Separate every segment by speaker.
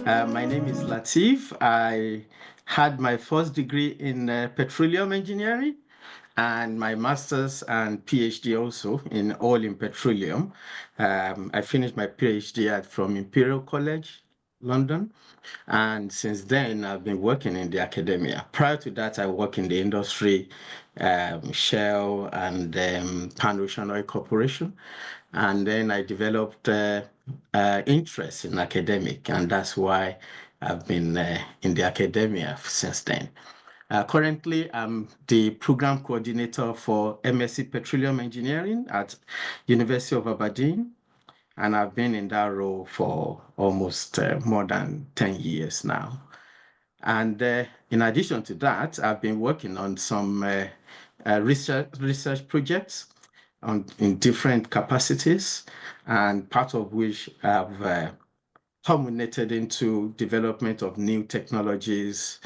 Speaker 1: My name is Lateef. I had my first degree in petroleum engineering and my master's and PhD also in oil in petroleum. I finished my PhD from Imperial College, London, and since then I've been working in the academia. Prior to that, I worked in the industry, Shell and Pan Ocean Oil Corporation, and then I developed interest in academic, and that's why I've been in the academia since then. Currently, I'm the program coordinator for MSc Petroleum Engineering at University of Aberdeen, and I've been in that role for almost more than 10 years now. And in addition to that, I've been working on some research projects in different capacities, and part of which have culminated into development of new technologies,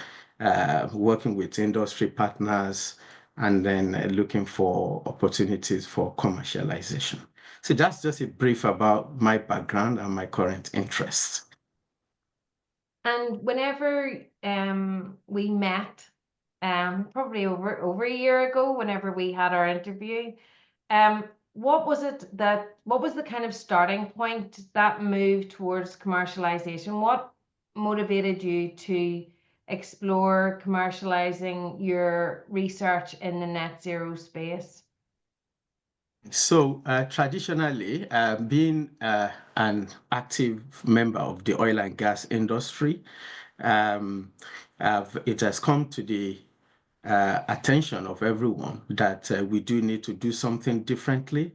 Speaker 1: working with industry partners, and then looking for opportunities for commercialization. So that's just a brief about my background and my current interests.
Speaker 2: And whenever we met, probably over a year ago, whenever we had our interview, what was the kind of starting point that moved towards commercialization? What motivated you to explore commercializing your research in the net zero space?
Speaker 1: So traditionally, being an active member of the oil and gas industry, it has come to the attention of everyone that we do need to do something differently.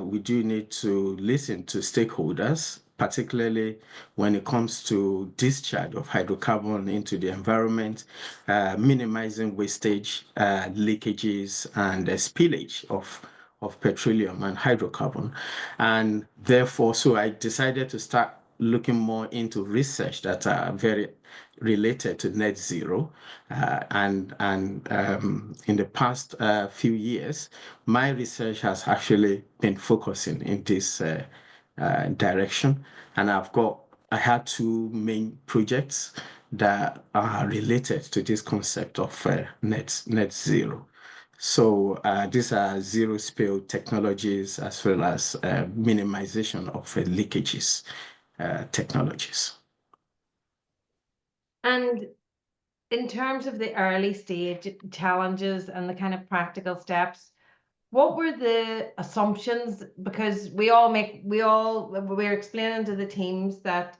Speaker 1: We do need to listen to stakeholders, particularly when it comes to discharge of hydrocarbon into the environment, minimizing wastage, leakages, and spillage of petroleum and hydrocarbon. And therefore, so I decided to start looking more into research that are very related to net zero. And in the past few years, my research has actually been focusing in this direction. And I had two main projects that are related to this concept of net zero. So these are zero spill technologies as well as minimization of leakages technologies.
Speaker 2: And in terms of the early stage challenges and the kind of practical steps, what were the assumptions? Because we're explaining to the teams that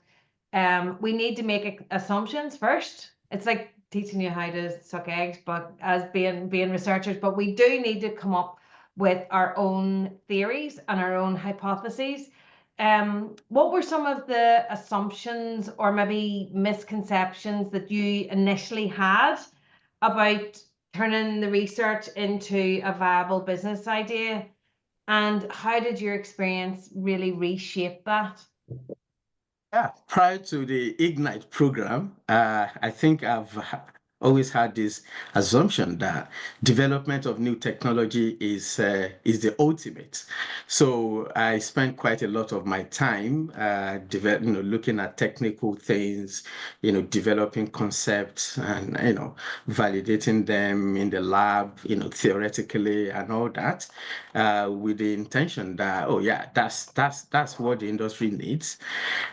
Speaker 2: we need to make assumptions first. It's like teaching you how to suck eggs, but as being researchers, but we do need to come up with our own theories and our own hypotheses. What were some of the assumptions or maybe misconceptions that you initially had about turning the research into a viable business idea? And how did your experience really reshape that?
Speaker 1: Yeah, prior to the Ignite program, I think always had this assumption that development of new technology is the ultimate. So I spent quite a lot of my time, looking at technical things, developing concepts and validating them in the lab, theoretically and all that, with the intention that, oh yeah, that's what the industry needs.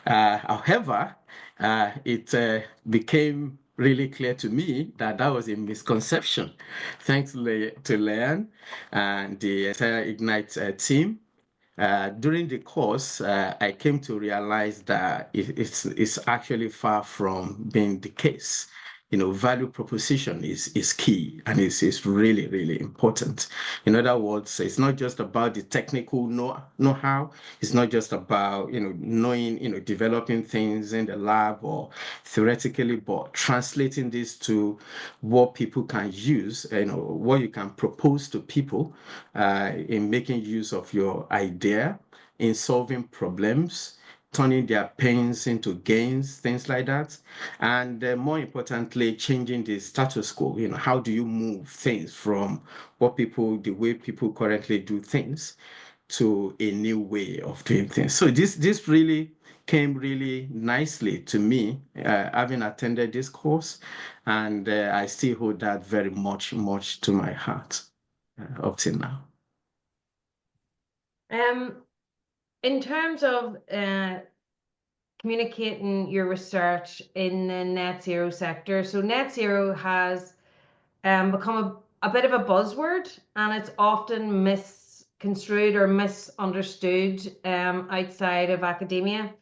Speaker 1: However, it became really clear to me that that was a misconception. Thanks to Leanne and the entire Ignite team. During the course, I came to realize that it's actually far from being the case. Value proposition is key and is really, really important. In other words, it's not just about the technical know-how. It's not just about, knowing, developing things in the lab or theoretically, but translating this to what people can use, what you can propose to people in making use of your idea, in solving problems, turning their pains into gains, things like that. And more importantly, changing the status quo. How do you move things from the way people currently do things to a new way of doing things. So this really came really nicely to me, having attended this course, and I still hold that very much to my heart up till now.
Speaker 2: Um, in terms of communicating your research in the net zero sector, so net zero has become a bit of a buzzword, and it's often misconstrued or misunderstood outside of academia.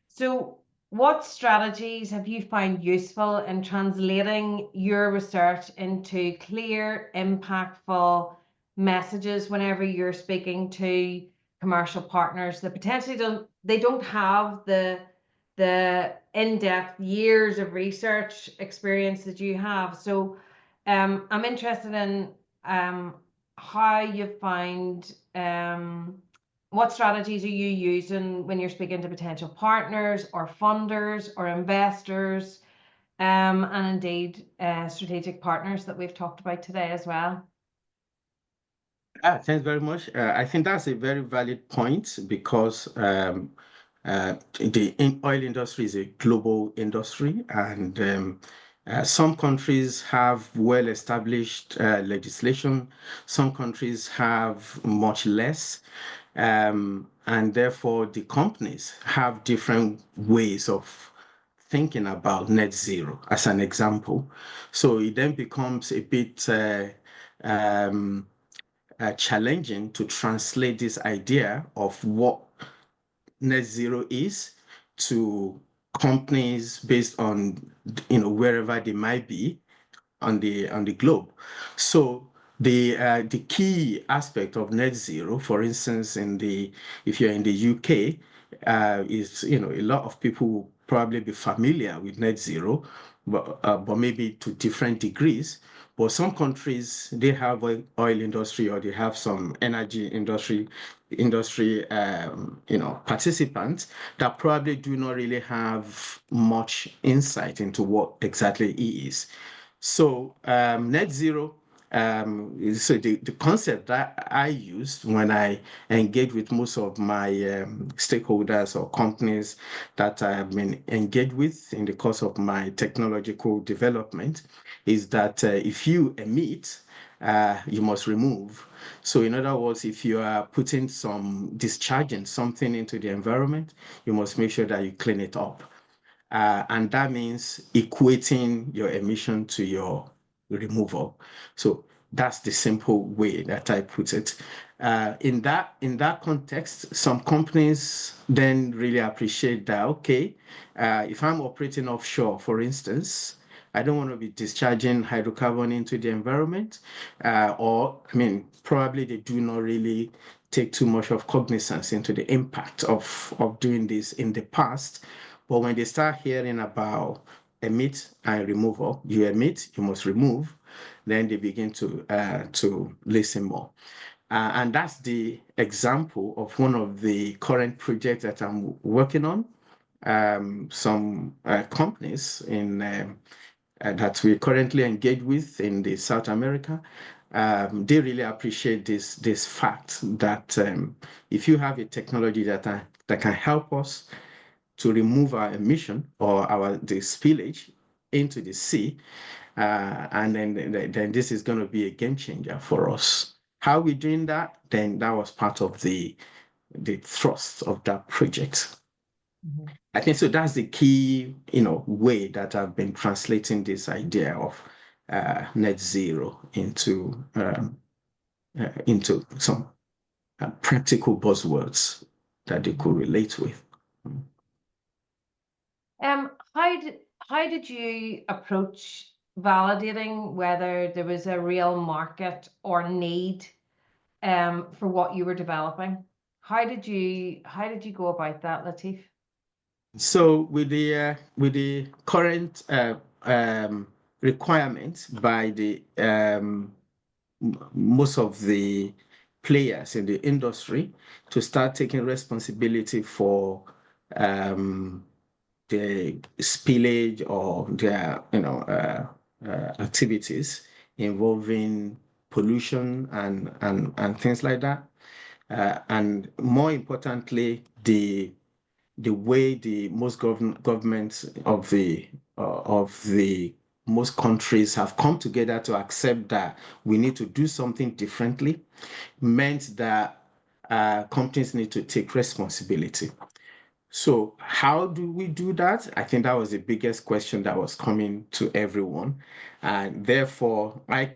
Speaker 2: So, what strategies have you found useful in translating your research into clear, impactful messages whenever you're speaking to commercial partners that potentially don't have the in-depth years of research experience that you have? So I'm interested in how you find what strategies are you using when you're speaking to potential partners or funders or investors, and indeed strategic partners that we've talked about today as well.
Speaker 1: Thanks very much. I think that's a very valid point because the oil industry is a global industry, and some countries have well-established legislation. Some countries have much less, and therefore the companies have different ways of thinking about net zero, as an example. So it then becomes a bit challenging to translate this idea of what net zero is to companies based on wherever they might be on the globe. So the key aspect of net zero, for instance, if you're in the UK, is a lot of people will probably be familiar with net zero, but maybe to different degrees. But some countries, they have oil industry, or they have some energy industry participants that probably do not really have much insight into what exactly it is. So net zero, so the concept that I used when I engage with most of my stakeholders or companies that I have been engaged with in the course of my technological development is that if you emit, you must remove. So in other words, if you are discharging something into the environment, you must make sure that you clean it up. And that means equating your emission to your removal. So that's the simple way that I put it. In that context, some companies then really appreciate that. Okay, if I'm operating offshore, for instance, I don't want to be discharging hydrocarbon into the environment, or I mean, probably they do not really take too much of cognizance into the impact of doing this in the past. But when they start hearing about emit and removal, you emit, you must remove, then they begin to listen more. And that's the example of one of the current projects that I'm working on. Some companies that we currently engage with in the South America, they really appreciate this fact that if you have a technology that can help us to remove our emission or the spillage into the sea, and then this is going to be a game changer for us. How are we doing that? Then that was part of the thrust of that project.
Speaker 2: Mhm.
Speaker 1: I think so. That's the key, way that I've been translating this idea of net zero into some practical buzzwords that they could relate with.
Speaker 2: How did you approach validating whether there was a real market or need for what you were developing? How did you go about that, Lateef?
Speaker 1: So with the current requirements by the most of the players in the industry to start taking responsibility for um, the spillage or their activities involving pollution and things like that. and more importantly, the way the most governments of the most countries have come together to accept that we need to do something differently meant that companies need to take responsibility. So how do we do that? I think that was the biggest question that was coming to everyone. And therefore, I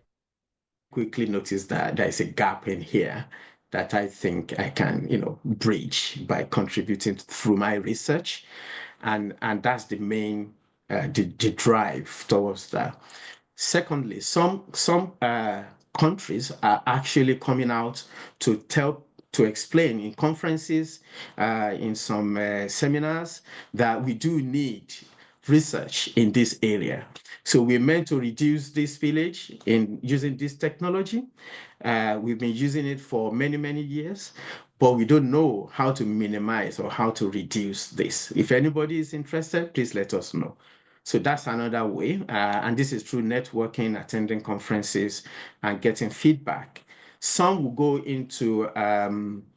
Speaker 1: quickly noticed that there is a gap in here that I think I can, bridge by contributing through my research. And that's the main the drive towards that. Secondly, some countries are actually coming out to explain in conferences, in some seminars, that we do need research in this area. So we're meant to reduce this spillage in using this technology. We've been using it for many, many years, but we don't know how to minimize or how to reduce this. If anybody is interested, please let us know. So that's another way. And this is through networking, attending conferences, and getting feedback. Some will go into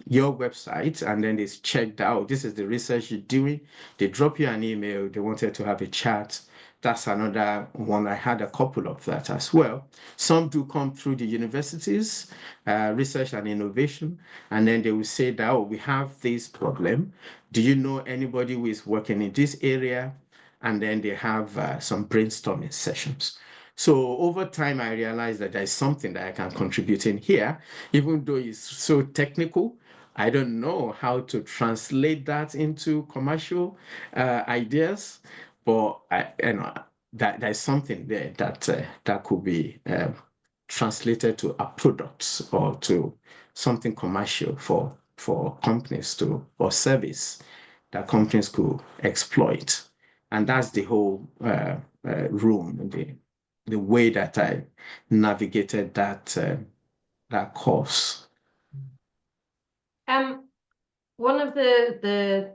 Speaker 1: your website and then it's checked out. This is the research you're doing. They drop you an email. They wanted to have a chat. That's another one. I had a couple of that as well. Some do come through the universities, research and innovation, and then they will say that, oh, we have this problem. Do you know anybody who is working in this area? And then they have some brainstorming sessions. So over time, I realized that there's something that I can contribute in here, even though it's so technical. I don't know how to translate that into commercial ideas, but that there's something there that could be translated to a product or to something commercial for companies to or service that companies could exploit. And that's the whole room, the way that I navigated that course.
Speaker 2: Um, One of the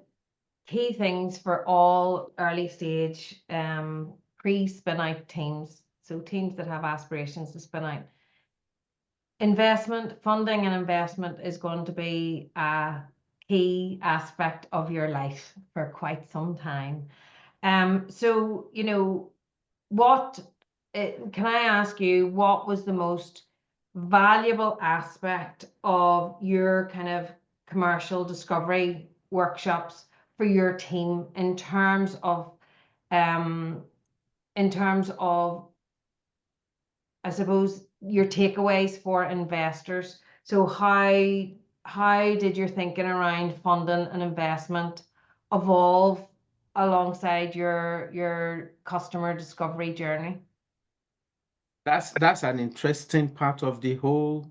Speaker 2: key things for all early stage pre-spin out teams, so teams that have aspirations to spin out, funding and investment is going to be a key aspect of your life for quite some time. So, what can I ask you, what was the most valuable aspect of your kind of commercial discovery workshops for your team um in terms of I suppose your takeaways for investors? So how did your thinking around funding and investment evolve alongside your customer discovery journey?
Speaker 1: That's an interesting part of the whole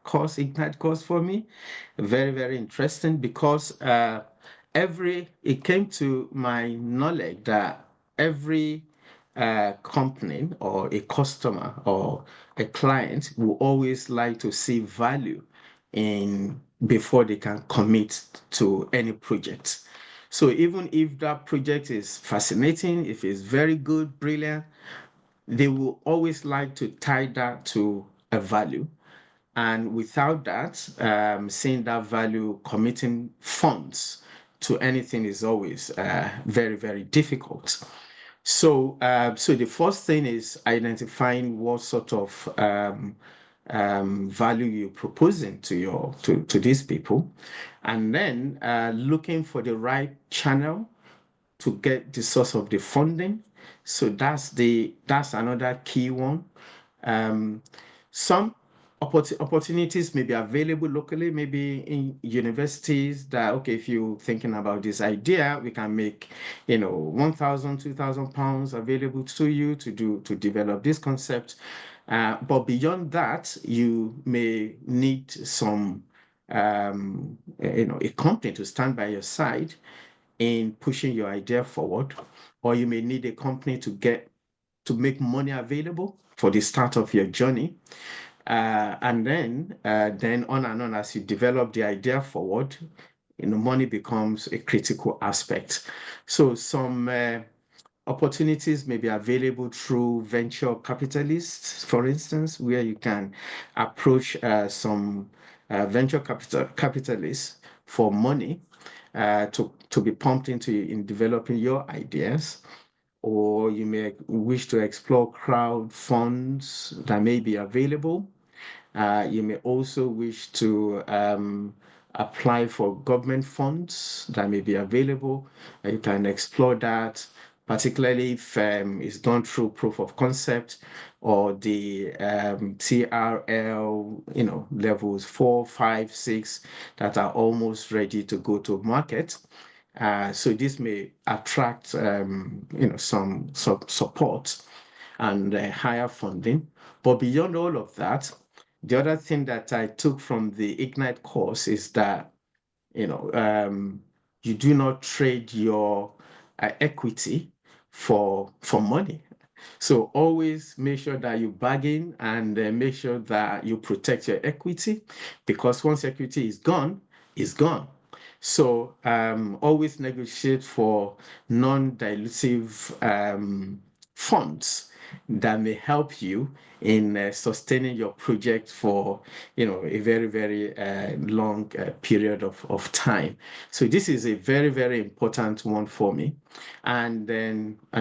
Speaker 1: course, Ignite course for me. Very, very interesting because it came to my knowledge that every company or a customer or a client will always like to see value in before they can commit to any project. So even if that project is fascinating, if it's very good, brilliant, they will always like to tie that to a value. And without that, seeing that value, committing funds to anything is always very, very difficult. So the first thing is identifying what sort of value you're proposing to these people, and then looking for the right channel to get the source of the funding. So that's another key one. Um, some opportunities may be available locally, maybe in universities that, okay, if you're thinking about this idea, we can make, 1,000, 2,000 pounds available to you to develop this concept. But beyond that, you may need a company to stand by your side in pushing your idea forward, or you may need a company to make money available for the start of your journey. And then on and on as you develop the idea forward, money becomes a critical aspect. So some opportunities may be available through venture capitalists, for instance, where you can approach some venture capitalists for money to be pumped into in developing your ideas. Or you may wish to explore crowd funds that may be available. You may also wish to apply for government funds that may be available. You can explore that, particularly if it's done through proof of concept or the TRL, levels 4, 5, 6 that are almost ready to go to market. So this may attract, some support and higher funding. But beyond all of that, the other thing that I took from the Ignite course is that, you know, um, you do not trade your equity for money. So always make sure that you bargain and make sure that you protect your equity, because once equity is gone, it's gone. So always negotiate for non-dilutive funds that may help you in sustaining your project for a very, very long period of time. So this is a very, very important one for me. And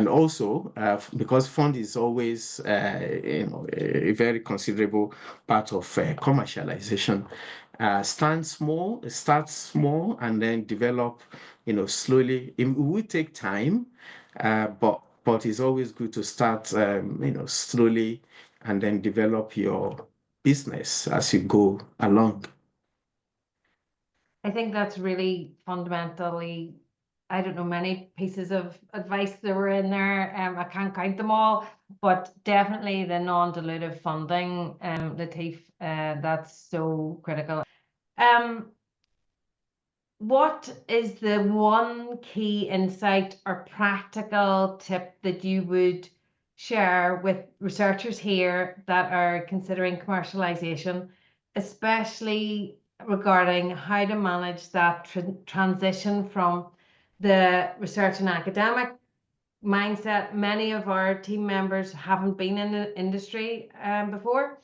Speaker 1: also because fund is always a very considerable part of commercialization. Start small, and then develop, slowly. It will take time, but it's always good to start, slowly, and then develop your business as you go along.
Speaker 2: I think that's really fundamentally, I don't know, many pieces of advice that were in there. I can't count them all, but definitely the non-dilutive funding, Lateef, that's so critical. What is the one key insight or practical tip that you would share with researchers here that are considering commercialization, especially regarding how to manage that transition from the research and academic mindset? Many of our team members haven't been in the industry before,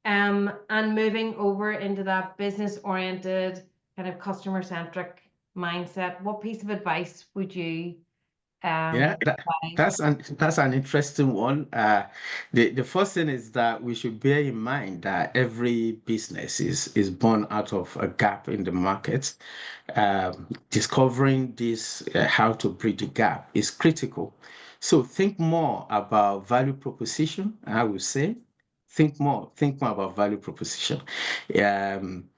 Speaker 2: and moving over into that business oriented, kind of customer centric mindset. What piece of advice would you
Speaker 1: Yeah,
Speaker 2: provide?
Speaker 1: that's an interesting one. The first thing is that we should bear in mind that every business is born out of a gap in the market. Discovering this, how to bridge the gap, is critical. So think more about value proposition. I would say, think more about value proposition. Um,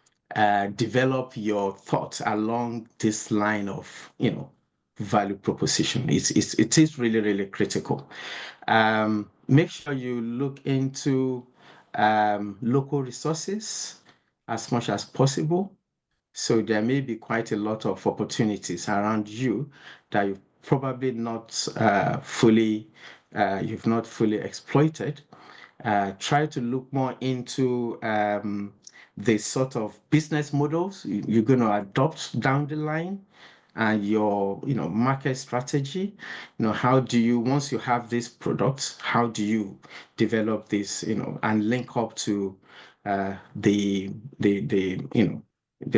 Speaker 1: Develop your thoughts along this line of, value proposition. It is really, really critical. Make sure you look into local resources as much as possible. So there may be quite a lot of opportunities around you that you've not fully exploited. Try to look more into the sort of business models you're going to adopt down the line, and your market strategy. How do you, once you have these products, how do you develop this, and link up to the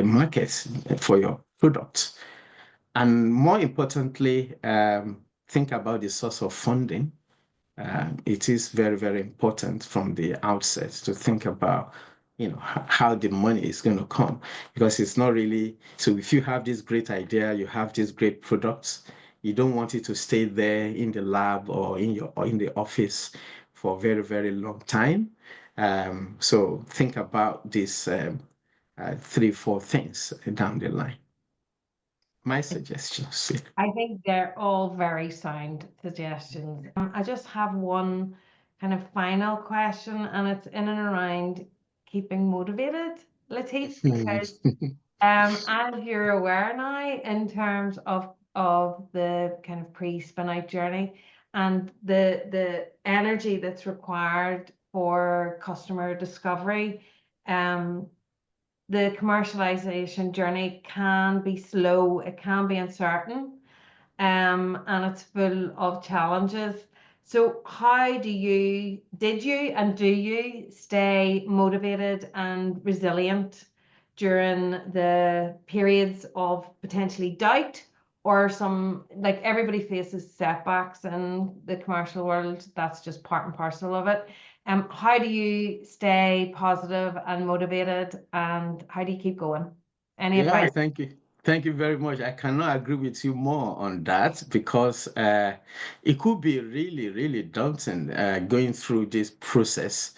Speaker 1: markets for your product. And more importantly, think about the source of funding. It is very, very important from the outset to think about, how the money is going to come, because it's not really. So if you have this great idea, you have these great products, you don't want it to stay there in the lab or in the office for a very, very long time. So think about these three, four things down the line. My suggestions.
Speaker 2: I think they're all very sound suggestions. I just have one kind of final question, and it's in and around keeping motivated, Lateef, because as you're aware now, in terms of the kind of pre-spin out journey and the energy that's required for customer discovery, the commercialization journey can be slow, it can be uncertain. and it's full of challenges. So how did you and do you stay motivated and resilient during the periods of potentially doubt, or some, like, everybody faces setbacks in the commercial world, that's just part and parcel of it. How do you stay positive and motivated, and how do you keep going? Any
Speaker 1: Yeah,
Speaker 2: advice?
Speaker 1: thank you. Thank you very much. I cannot agree with you more on that because it could be really, really daunting going through this process.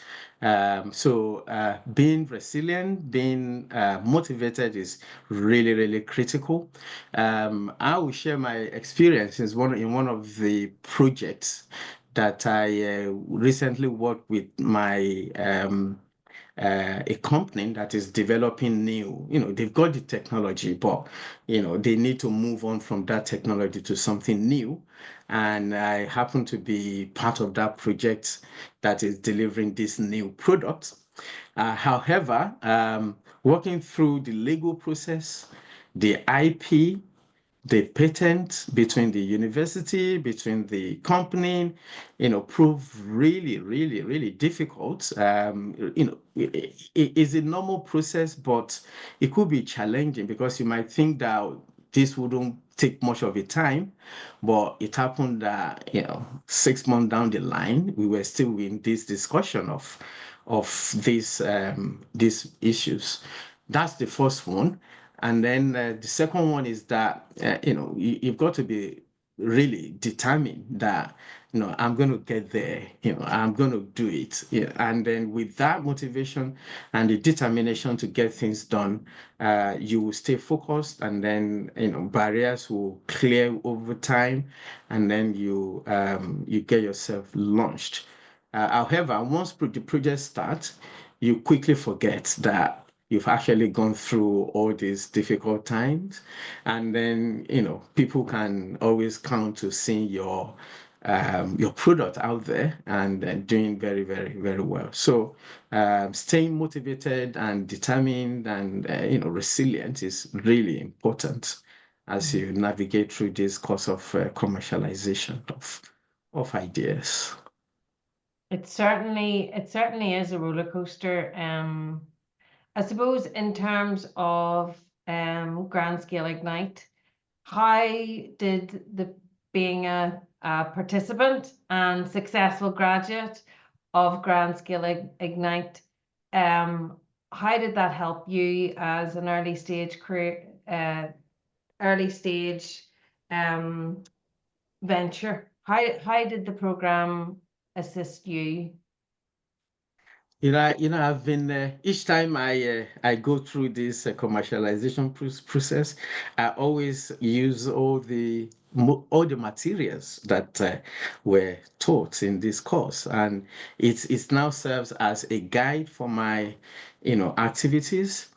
Speaker 1: So being resilient, being motivated is really, really critical. I will share my experiences in one of the projects that I recently worked with my a company that is developing new, they've got the technology, but, they need to move on from that technology to something new. And I happen to be part of that project that is delivering this new product. However, working through the legal process, the IP, the patent between the university, between the company, prove really, really, really difficult. It's a normal process, but it could be challenging because you might think that this wouldn't take much of a time, but it happened that, 6 months down the line, we were still in this discussion of these issues. That's the first one. And then the second one is that you've got to be really determined that I'm going to get there. I'm going to do it. Yeah. And then with that motivation and the determination to get things done, you will stay focused, and then barriers will clear over time, and then you get yourself launched. However, once the project starts, you quickly forget that you've actually gone through all these difficult times. And then, people can always count to seeing your product out there and doing very, very, very well. So staying motivated and determined and resilient is really important as you navigate through this course of commercialization of ideas.
Speaker 2: It certainly is a roller coaster. I suppose in terms of Grand Scale Ignite, how did the being a participant and successful graduate of Grand Scale Ignite, how did that help you as an early stage career, early stage um, venture? How did the program assist you?
Speaker 1: I've been each time I go through this commercialization process, I always use all the materials that were taught in this course, and it now serves as a guide for my activities,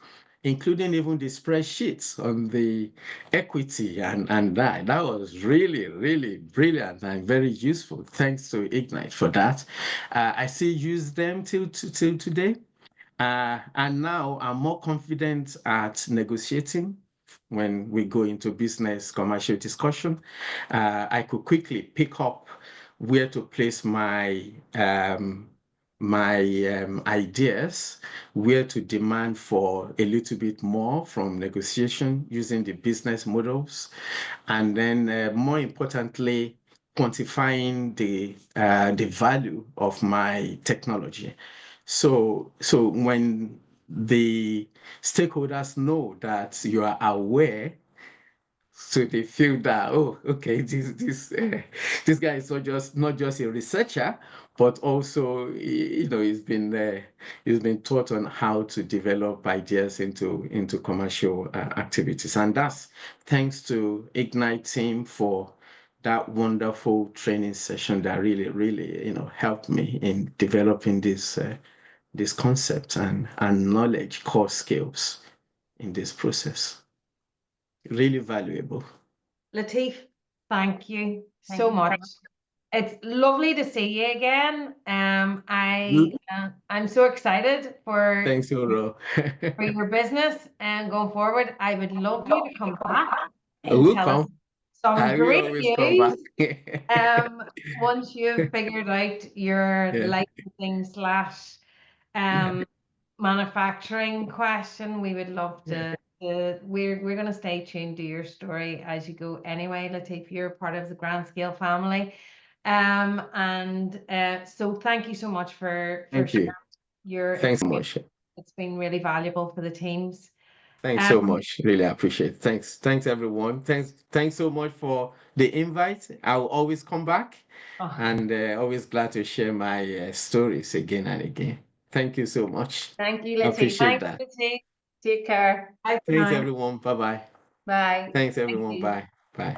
Speaker 1: including even the spreadsheets on the equity and that was really, really brilliant and very useful. Thanks to Ignite for that. I still use them till today. And now I'm more confident at negotiating when we go into business commercial discussion. I could quickly pick up where to place my ideas, where to demand for a little bit more from negotiation using the business models, and then more importantly, quantifying the value of my technology. So when the stakeholders know that you are aware, so they feel that, oh, okay, this guy is not just a researcher, but also he's been taught on how to develop ideas into commercial activities, and that's thanks to Ignite team for that wonderful training session that really, really helped me in developing this concept and knowledge, core skills in this process. Really valuable.
Speaker 2: Lateef, thank you so much. It's lovely to see you again. I'm so excited
Speaker 1: Thanks, Oro.
Speaker 2: for your business and going forward. I would love you to come back
Speaker 1: I
Speaker 2: and
Speaker 1: will
Speaker 2: tell us
Speaker 1: come.
Speaker 2: some
Speaker 1: I will
Speaker 2: great
Speaker 1: always come back.
Speaker 2: news. Um, Once you've figured out your
Speaker 1: Yeah.
Speaker 2: licensing slash
Speaker 1: Yeah.
Speaker 2: manufacturing question, we would love
Speaker 1: Yeah.
Speaker 2: we're going to stay tuned to your story as you go anyway, Lateef. You're part of the Grand Scale family. And so thank you so much for
Speaker 1: Thank
Speaker 2: sharing
Speaker 1: you.
Speaker 2: your
Speaker 1: Thanks so
Speaker 2: experience.
Speaker 1: much.
Speaker 2: It's been really valuable for the teams.
Speaker 1: Thanks
Speaker 2: Um,
Speaker 1: so much. Really appreciate it. Thanks everyone. Thanks so much for the invite. I'll always come back
Speaker 2: oh,
Speaker 1: and always glad to share my stories again and again. Thank you so much.
Speaker 2: thank you,
Speaker 1: I
Speaker 2: Lateef.
Speaker 1: appreciate
Speaker 2: Thanks,
Speaker 1: that.
Speaker 2: Lateef. Take care. Bye for
Speaker 1: Thanks
Speaker 2: now.
Speaker 1: everyone. Bye bye.
Speaker 2: Bye.
Speaker 1: Thanks
Speaker 2: Thank
Speaker 1: everyone.
Speaker 2: you.
Speaker 1: Bye. Bye.